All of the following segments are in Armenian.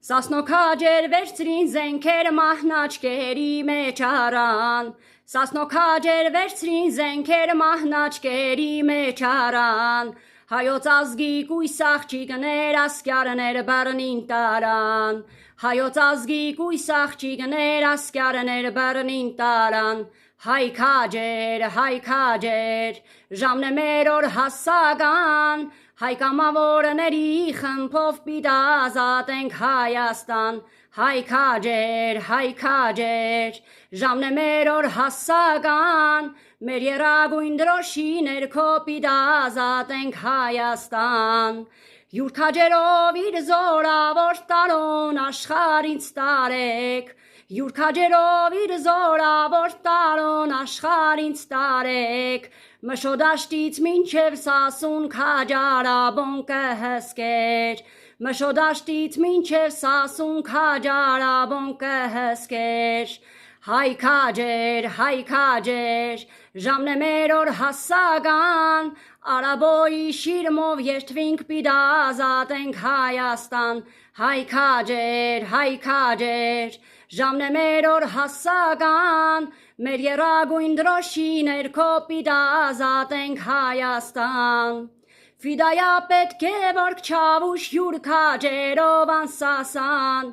Սասնոքաջեր վերցրին զենքեր մահնաճկերի մեջ առան, Սասնոքաջեր վերցրին զենքեր մահնաճկերի մեջ առան, Հայոց ազգի կույս աղջիկներ ասկյարներ բռնին տարան, Հայոց ազգի կույս աղջիկներ ասկյարներ բռնին տարան, Հայ քաջեր, ժամն է մեր օր հասական, Հայ կամավորների խմբով պիտի ազատենք Հայաստան, Հայ քաջեր, ժամն է մեր օր հասական, Մեր եռագույն դրոշի ներքո պիտի ազատենք Հայաստան, Յուր քաջերով իր զորավոր տարոն աշխարհից տարեք, Յուր քաջերով իր զորավոր տարոն աշխարհից տարեք, Մշոդաշտից մինչև Սասուն քաջարաբոն կհսկեր, Մշոդաշտից մինչև Սասուն քաջարաբոն կհսկեր, Հայ քաջեր, ժամն է մեր օր հասական, Արաբոյի շիրմով երթվինք պիտի ազատենք Հայաստան, Հայ քաջեր, ժամն է մեր օր հասական, Մեր եռագույն դրոշի ներքո պիտի ազատենք Հայաստան, Ֆիդայա պետք է որ քչավուշ յուր քաջերով անսասան,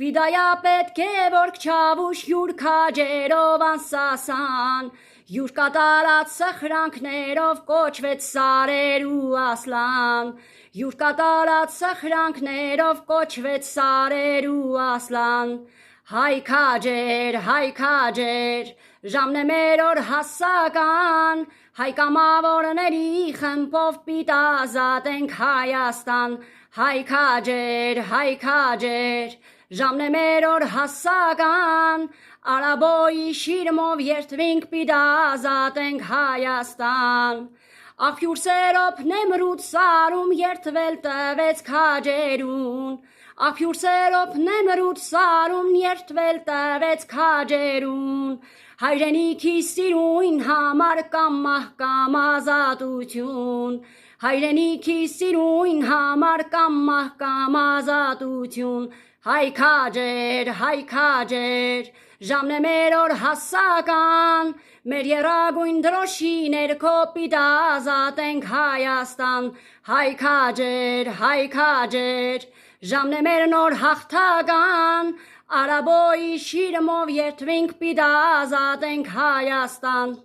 Ֆիդայա պետք է որ քչավուշ յուր քաջերով անսասան, Յուր կատարած սխրանքներով կոչվեց Սարեր ու Ասլան, Յուր կատարած սխրանքներով կոչվեց Սարեր ու Ասլան, Հայ քաջեր, ժամն է մեր օր հասական, Հայ կամավորների խմբով պիտի ազատենք Հայաստան, Հայ քաջեր, ժամն է մեր օր հասական, Արաբոյի շիրմով երթվինք պիտի ազատենք Հայաստան, Աղբյուր սերոբ Նեմրութ սարում երթվել տվեց քաջերուն, Աղբյուր սերոբ Նեմրութ սարում երթվել տվեց քաջերուն, Հայրենիքի սիրուն համար կամ մահ կամ ազատություն, Հայրենիքի սիրուն համար կամ մահ կամ ազատություն, Հայ քաջեր, ժամն է մեր օր հասական, Մեր եռագույն դրոշի ներքո պիտի ազատենք Հայաստան, Հայ քաջեր, ժամն է մեր նոր հաղթական, Արաբոյի շիրմով երթվինք պիտի ազատենք Հայաստան,